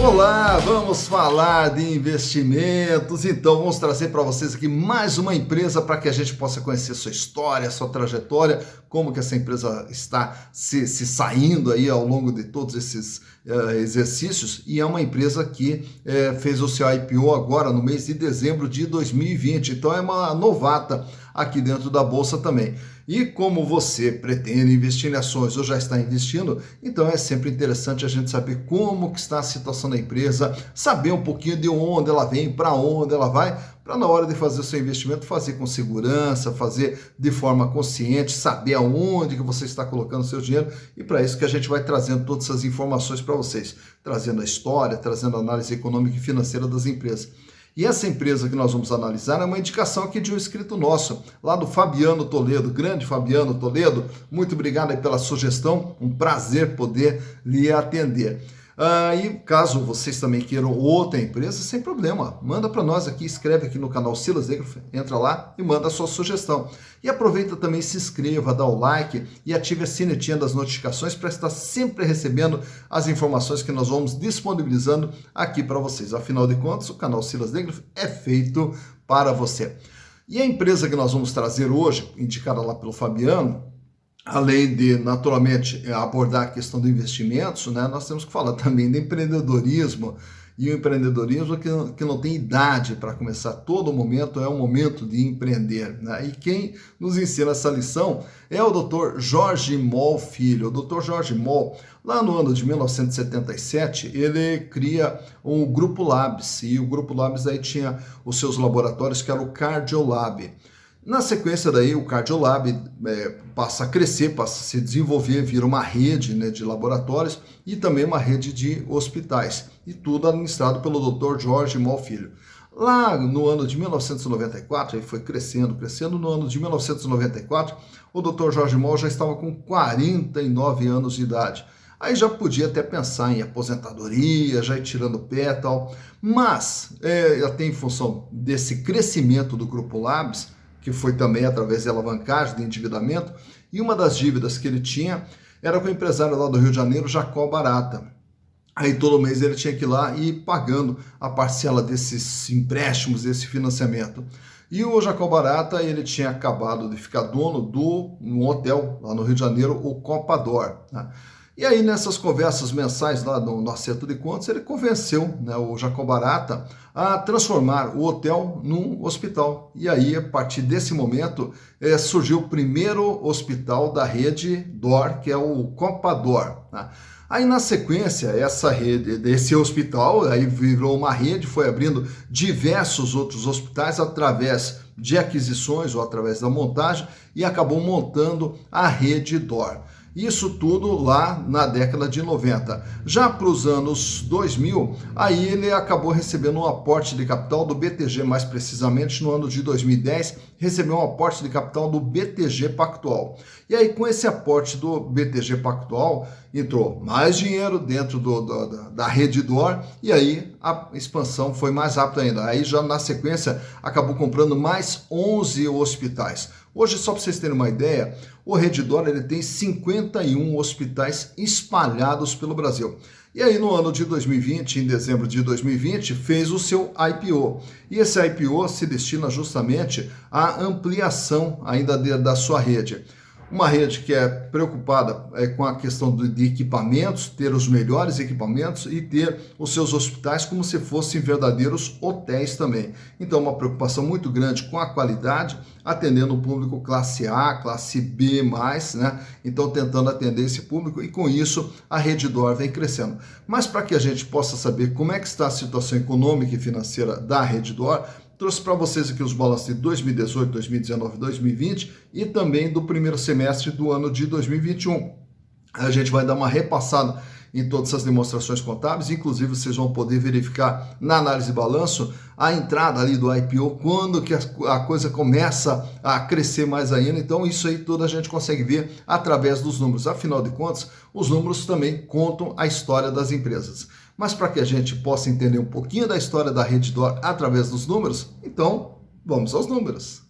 Olá, vamos falar de investimentos. Então, vamos trazer para vocês aqui mais uma empresa para que a gente possa conhecer sua história, sua trajetória, como que essa empresa está se saindo aí ao longo de todos esses exercícios. E é uma empresa que fez o seu IPO agora no mês de dezembro de 2020. Então, é uma novata aqui dentro da Bolsa também. E como você pretende investir em ações ou já está investindo, então é sempre interessante a gente saber como que está a situação da empresa, saber um pouquinho de onde ela vem, para onde ela vai, para na hora de fazer o seu investimento, fazer com segurança, fazer de forma consciente, saber aonde que você está colocando o seu dinheiro, e para isso que a gente vai trazendo todas essas informações para vocês, trazendo a história, trazendo a análise econômica e financeira das empresas. E essa empresa que nós vamos analisar é uma indicação aqui de um inscrito nosso, lá do Fabiano Toledo, grande Fabiano Toledo. Muito obrigado aí pela sugestão, um prazer poder lhe atender. E caso vocês também queiram outra empresa, sem problema, manda para nós aqui, escreve aqui no canal Silas Degroof, entra lá e manda a sua sugestão. E aproveita também, se inscreva, dá o like e ative a sinetinha das notificações para estar sempre recebendo as informações que nós vamos disponibilizando aqui para vocês. Afinal de contas, o canal Silas Degroof é feito para você. E a empresa que nós vamos trazer hoje, indicada lá pelo Fabiano, além de, naturalmente, abordar a questão do investimentos, né, nós temos que falar também de empreendedorismo, e o empreendedorismo que não tem idade para começar. Todo momento é um momento de empreender, né? E quem nos ensina essa lição é o Dr. Jorge Moll Filho. O Dr. Jorge Moll, lá no ano de 1977, ele cria o Grupo Labs, e o Grupo Labs aí tinha os seus laboratórios, que era o Cardiolab. Na sequência daí, o Cardiolab passa a crescer, passa a se desenvolver, vira uma rede, né, de laboratórios e também uma rede de hospitais. E tudo administrado pelo Dr. Jorge Moll Filho. Lá no ano de 1994, ele foi crescendo. No ano de 1994, o Dr. Jorge Moll já estava com 49 anos de idade. Aí já podia até pensar em aposentadoria, já ir tirando o pé e tal. Mas, até em função desse crescimento do Grupo Labs, que foi também através de alavancagem, de endividamento, e uma das dívidas que ele tinha era com o empresário lá do Rio de Janeiro, Jacó Barata. Aí todo mês ele tinha que ir lá e ir pagando a parcela desses empréstimos, desse financiamento. E o Jacó Barata, ele tinha acabado de ficar dono um hotel lá no Rio de Janeiro, o Copador, né? E aí, nessas conversas mensais lá no acerto de contas, ele convenceu, né, o Jacó Barata a transformar o hotel num hospital. E aí, a partir desse momento, surgiu o primeiro hospital da rede DOR, que é o Copador, né? Aí, na sequência, essa rede, desse hospital, aí virou uma rede, foi abrindo diversos outros hospitais através de aquisições ou através da montagem e acabou montando a rede DOR. Isso tudo lá na década de 90. Já para os anos 2000, aí ele acabou recebendo um aporte de capital do BTG, mais precisamente no ano de 2010, recebeu um aporte de capital do BTG Pactual. E aí com esse aporte do BTG Pactual, entrou mais dinheiro dentro da rede DOR e aí a expansão foi mais rápida ainda. Aí já na sequência acabou comprando mais 11 hospitais. Hoje, só para vocês terem uma ideia, o Redditor ele tem 51 hospitais espalhados pelo Brasil. E aí no ano de 2020, em dezembro de 2020, fez o seu IPO. E esse IPO se destina justamente à ampliação ainda da sua rede. Uma rede que é preocupada com a questão de equipamentos, ter os melhores equipamentos e ter os seus hospitais como se fossem verdadeiros hotéis também. Então, uma preocupação muito grande com a qualidade, atendendo o público classe A, classe B+, né? Então, tentando atender esse público e com isso a rede DOR vem crescendo. Mas para que a gente possa saber como é que está a situação econômica e financeira da rede DOR, trouxe para vocês aqui os balanços de 2018, 2019, 2020 e também do primeiro semestre do ano de 2021. A gente vai dar uma repassada em todas essas demonstrações contábeis, inclusive vocês vão poder verificar na análise de balanço a entrada ali do IPO, quando que a coisa começa a crescer mais ainda. Então isso aí tudo a gente consegue ver através dos números. Afinal de contas, os números também contam a história das empresas. Mas para que a gente possa entender um pouquinho da história da rede DOR através dos números, então vamos aos números.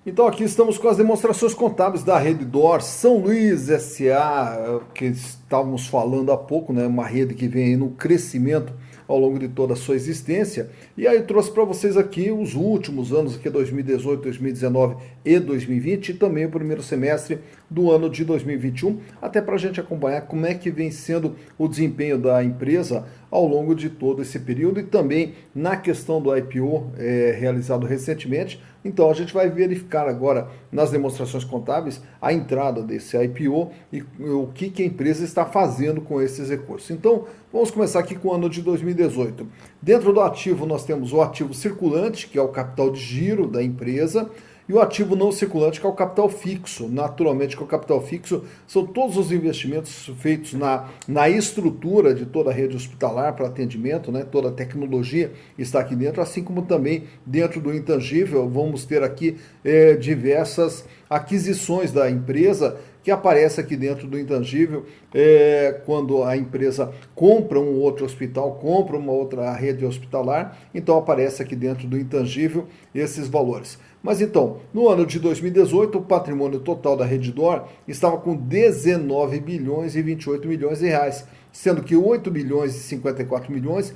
Então aqui estamos com as demonstrações contábeis da Redditor São Luís S.A., que estávamos falando há pouco, né? Uma rede que vem aí no crescimento ao longo de toda a sua existência. E aí eu trouxe para vocês aqui os últimos anos, aqui 2018, 2019 e 2020, e também o primeiro semestre do ano de 2021, até para a gente acompanhar como é que vem sendo o desempenho da empresa ao longo de todo esse período e também na questão do IPO realizado recentemente. Então a gente vai verificar agora nas demonstrações contábeis a entrada desse IPO e o que a empresa está fazendo com esses recursos. Então vamos começar aqui com o ano de 2018. Dentro do ativo nós temos o ativo circulante, que é o capital de giro da empresa, e o ativo não circulante, que é o capital fixo. Naturalmente, que o capital fixo são todos os investimentos feitos na estrutura de toda a rede hospitalar para atendimento, né? Toda a tecnologia está aqui dentro, assim como também dentro do intangível, vamos ter aqui diversas aquisições da empresa que aparece aqui dentro do intangível, quando a empresa compra um outro hospital, compra uma outra rede hospitalar, então aparece aqui dentro do intangível esses valores. Mas então, no ano de 2018, o patrimônio total da Redditor estava com 19 bilhões e 28 milhões de reais, sendo que 8 bilhões e 54 milhões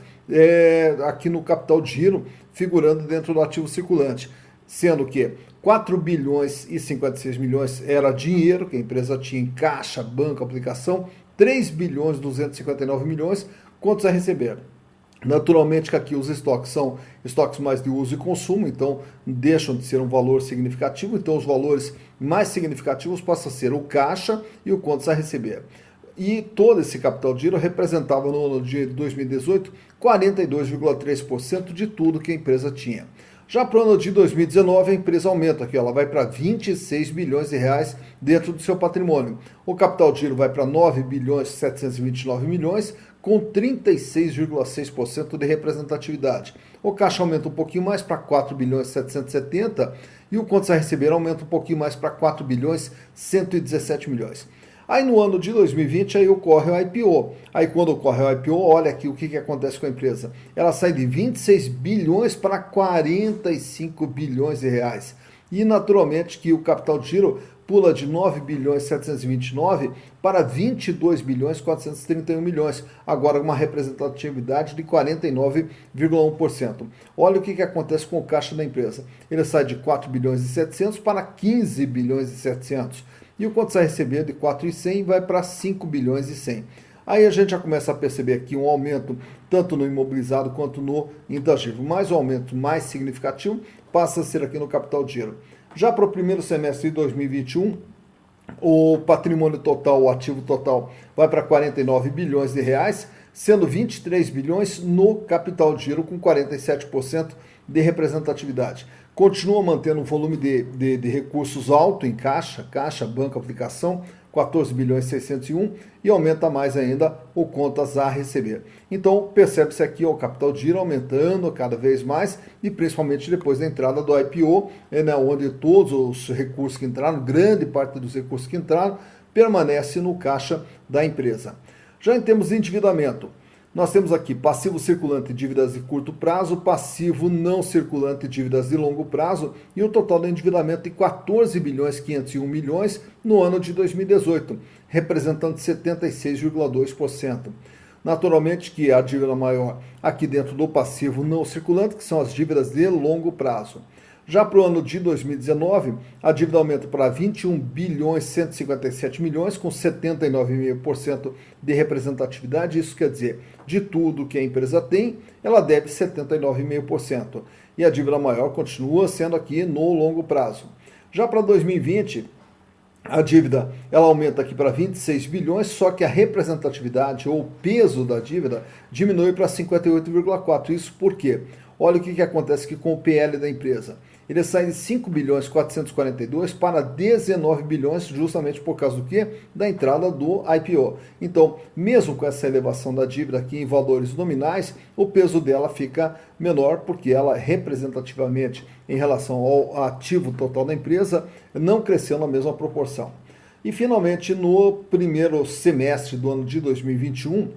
aqui no capital de giro, figurando dentro do ativo circulante, sendo que 4 bilhões e 56 milhões era dinheiro que a empresa tinha em caixa, banco, aplicação, 3 bilhões e 259 milhões, contas a receber. Naturalmente que aqui os estoques são estoques mais de uso e consumo, então deixam de ser um valor significativo, então os valores mais significativos passam a ser o caixa e o contas a receber. E todo esse capital de giro representava no ano de 2018 42,3% de tudo que a empresa tinha. Já para o ano de 2019, a empresa aumenta aqui, ela vai para 26 bilhões de reais dentro do seu patrimônio. O capital de giro vai para 9 bilhões e 729 milhões, com 36,6% de representatividade. O caixa aumenta um pouquinho mais para 4 bilhões e 770 e o contas a receber aumenta um pouquinho mais para 4 bilhões e 117 milhões. Aí no ano de 2020 aí ocorre o IPO. Aí quando ocorre o IPO, olha aqui o que acontece com a empresa. Ela sai de 26 bilhões para 45 bilhões de reais. E naturalmente que o capital de giro pula de 9 bilhões 729 para 22 bilhões 431 milhões, agora uma representatividade de 49,1%. Olha o que acontece com o caixa da empresa. Ele sai de 4 bilhões e 700 para 15 bilhões e 700. E o contas a receber de 4,100 vai para 5 bilhões e 100. Aí a gente já começa a perceber aqui um aumento tanto no imobilizado quanto no intangível, mas o aumento mais significativo passa a ser aqui no capital de giro. Já para o primeiro semestre de 2021, o patrimônio total, o ativo total, vai para 49 bilhões de reais, sendo 23 bilhões no capital de giro, com 47% de representatividade. Continua mantendo um volume de recursos alto em caixa, banco, aplicação, 14 bilhões e 601, e aumenta mais ainda o contas a receber. Então, percebe-se aqui o capital de giro aumentando cada vez mais, e principalmente depois da entrada do IPO, onde todos os recursos que entraram, grande parte dos recursos que entraram, permanece no caixa da empresa. Já em termos de endividamento, nós temos aqui passivo circulante dívidas de curto prazo, passivo não circulante dívidas de longo prazo e o total de endividamento de 14 bilhões 501 milhões no ano de 2018, representando 76,2%. Naturalmente que a dívida maior aqui dentro do passivo não circulante, que são as dívidas de longo prazo. Já para o ano de 2019, a dívida aumenta para 21 bilhões 157 milhões, com 79,5% de representatividade. Isso quer dizer, de tudo que a empresa tem, ela deve 79,5%. E a dívida maior continua sendo aqui no longo prazo. Já para 2020, a dívida ela aumenta aqui para 26 bilhões, só que a representatividade ou o peso da dívida diminui para 58,4%. Isso por quê? Olha o que acontece aqui com o PL da empresa. Ele sai de 5 bilhões 442 para 19 bilhões, justamente por causa do quê? Da entrada do IPO. Então, mesmo com essa elevação da dívida aqui em valores nominais, o peso dela fica menor, porque ela representativamente, em relação ao ativo total da empresa, não cresceu na mesma proporção. E finalmente, no primeiro semestre do ano de 2021,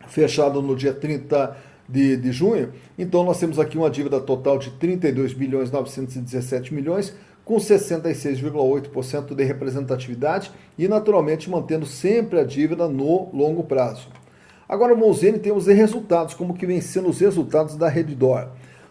fechado no dia 30 de junho, então nós temos aqui uma dívida total de 32 bilhões 917 milhões, com 66,8% de representatividade e, naturalmente, mantendo sempre a dívida no longo prazo. Agora, Monzeni, temos de resultados, como que vem sendo os resultados da Redditor.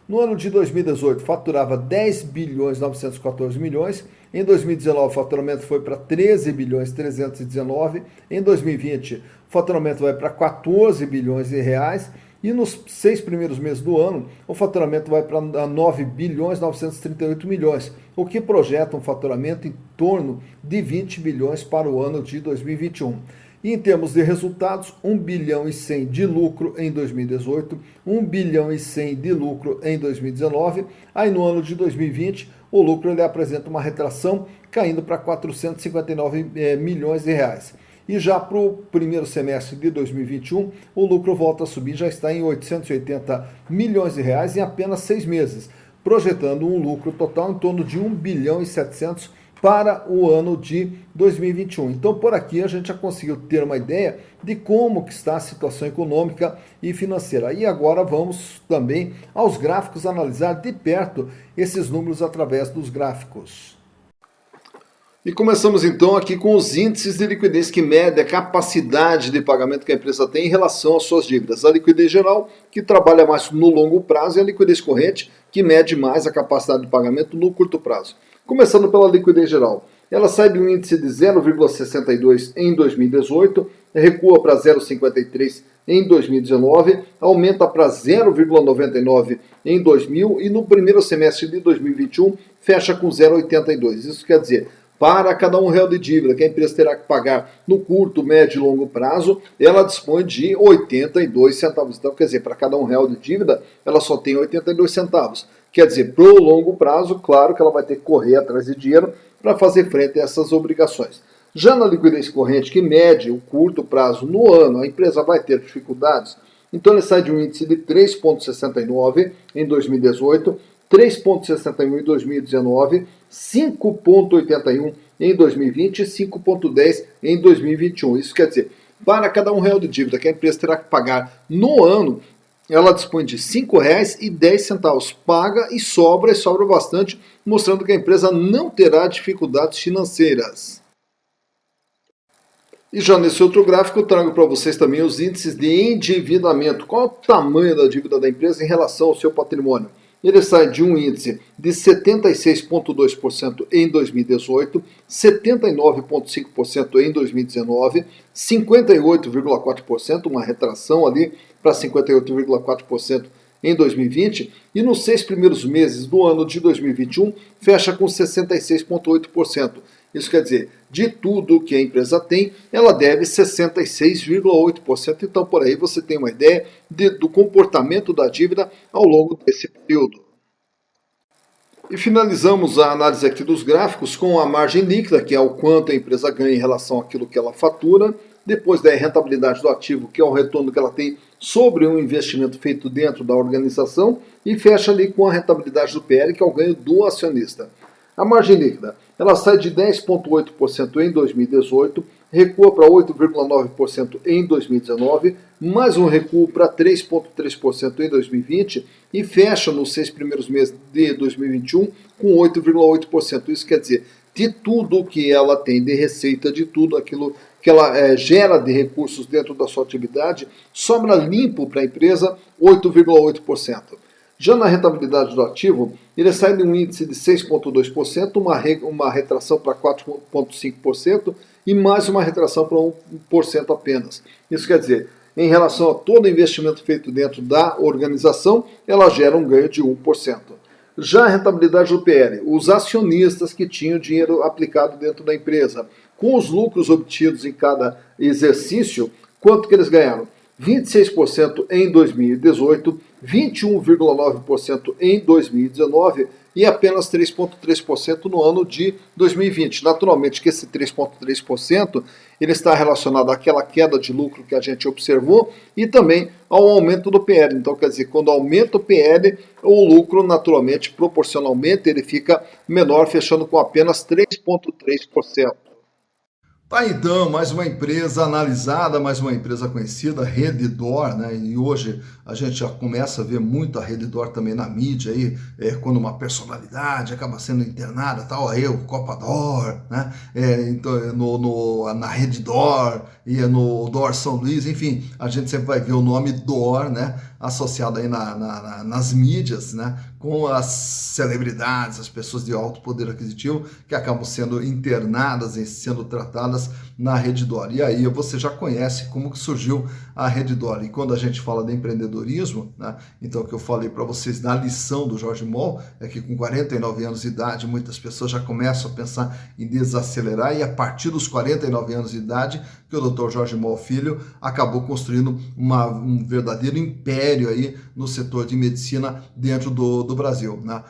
No ano de 2018, faturava 10 bilhões 914 milhões. Em 2019, o faturamento foi para 13 bilhões 319. Em 2020, o faturamento vai para 14 bilhões de reais. E nos 6 primeiros meses do ano, o faturamento vai para 9 bilhões 938 milhões, o que projeta um faturamento em torno de 20 bilhões para o ano de 2021. E em termos de resultados, 1 bilhão e 100 de lucro em 2018, 1 bilhão e 100 de lucro em 2019. Aí no ano de 2020, o lucro ele apresenta uma retração caindo para 459 milhões de reais. E já para o primeiro semestre de 2021, o lucro volta a subir, já está em 880 milhões de reais em apenas 6 meses, projetando um lucro total em torno de 1 bilhão e 700 para o ano de 2021. Então, por aqui a gente já conseguiu ter uma ideia de como que está a situação econômica e financeira. E agora vamos também aos gráficos analisar de perto esses números através dos gráficos. E começamos então aqui com os índices de liquidez que medem a capacidade de pagamento que a empresa tem em relação às suas dívidas. A liquidez geral, que trabalha mais no longo prazo, e a liquidez corrente, que mede mais a capacidade de pagamento no curto prazo. Começando pela liquidez geral. Ela sai de um índice de 0,62 em 2018, recua para 0,53 em 2019, aumenta para 0,99 em 2000 e no primeiro semestre de 2021 fecha com 0,82. Isso quer dizer, para cada R$1 de dívida que a empresa terá que pagar no curto, médio e longo prazo, ela dispõe de 82 centavos. Então, quer dizer, para cada R$1 de dívida, ela só tem 82 centavos. Quer dizer, para o longo prazo, claro que ela vai ter que correr atrás de dinheiro para fazer frente a essas obrigações. Já na liquidez corrente, que mede o curto prazo no ano, a empresa vai ter dificuldades. Então, ele sai de um índice de 3,69 em 2018, 3,61 em 2019, 5,81 em 2020 e 5,10 em 2021. Isso quer dizer, para cada R$1 de dívida que a empresa terá que pagar no ano, ela dispõe de R$ 5,10, paga e sobra bastante, mostrando que a empresa não terá dificuldades financeiras. E já nesse outro gráfico eu trago para vocês também os índices de endividamento. Qual é o tamanho da dívida da empresa em relação ao seu patrimônio? Ele sai de um índice de 76,2% em 2018, 79,5% em 2019, 58,4%, uma retração ali para 58,4% em 2020, e nos 6 primeiros meses do ano de 2021 fecha com 66,8%. Isso quer dizer, de tudo que a empresa tem, ela deve 66,8%. Então, por aí você tem uma ideia do comportamento da dívida ao longo desse período. E finalizamos a análise aqui dos gráficos com a margem líquida, que é o quanto a empresa ganha em relação àquilo que ela fatura. Depois da rentabilidade do ativo, que é o retorno que ela tem sobre um investimento feito dentro da organização. E fecha ali com a rentabilidade do PL, que é o ganho do acionista. A margem líquida, ela sai de 10,8% em 2018, recua para 8,9% em 2019, mais um recuo para 3,3% em 2020 e fecha nos 6 primeiros meses de 2021 com 8,8%. Isso quer dizer, de tudo que ela tem de receita, de tudo aquilo que ela gera de recursos dentro da sua atividade, sobra limpo para a empresa 8,8%. Já na rentabilidade do ativo, ele sai de um índice de 6,2%, uma retração para 4,5% e mais uma retração para 1% apenas. Isso quer dizer, em relação a todo investimento feito dentro da organização, ela gera um ganho de 1%. Já a rentabilidade do PL, os acionistas que tinham dinheiro aplicado dentro da empresa, com os lucros obtidos em cada exercício, quanto que eles ganharam? 26% em 2018, 21,9% em 2019 e apenas 3,3% no ano de 2020. Naturalmente que esse 3,3% ele está relacionado àquela queda de lucro que a gente observou e também ao aumento do PL. Então, quer dizer, quando aumenta o PL, o lucro naturalmente, proporcionalmente, ele fica menor, fechando com apenas 3,3%. Tá, então, mais uma empresa analisada, mais uma empresa conhecida, Redditor, né? E hoje a gente já começa a ver muito a Redditor também na mídia aí, quando uma personalidade acaba sendo internada, tal, aí o Copador, né? Então, na Redditor e no Dor São Luís, enfim, a gente sempre vai ver o nome Dor, né? Associado aí nas mídias, né? Com as celebridades, as pessoas de alto poder aquisitivo que acabam sendo internadas e sendo tratadas na Redditor. E aí você já conhece como que surgiu a Redditor. E quando a gente fala de empreendedorismo, né, então o que eu falei para vocês na lição do Jorge Moll é que com 49 anos de idade muitas pessoas já começam a pensar em desacelerar, e a partir dos 49 anos de idade que o Dr. Jorge Moll Filho acabou construindo um verdadeiro império aí no setor de medicina dentro do Brasil, né?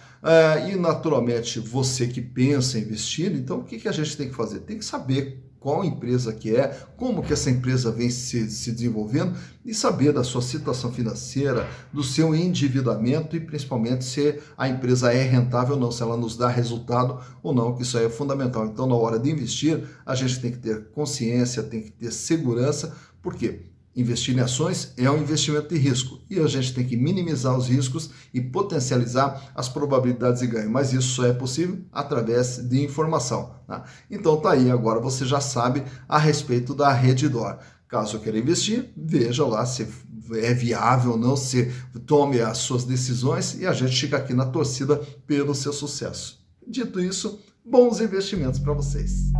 E naturalmente você que pensa em investir, então o que a gente tem que fazer? Tem que saber qual empresa que é, como que essa empresa vem se desenvolvendo e saber da sua situação financeira, do seu endividamento e principalmente se a empresa é rentável ou não, se ela nos dá resultado ou não, que isso aí é fundamental. Então, na hora de investir, a gente tem que ter consciência, tem que ter segurança, por quê? Investir em ações é um investimento de risco e a gente tem que minimizar os riscos e potencializar as probabilidades de ganho, mas isso só é possível através de informação, tá? Então tá aí, agora você já sabe a respeito da Redditor. Caso queira investir, veja lá se é viável ou não, se tome as suas decisões e a gente fica aqui na torcida pelo seu sucesso. Dito isso, bons investimentos para vocês.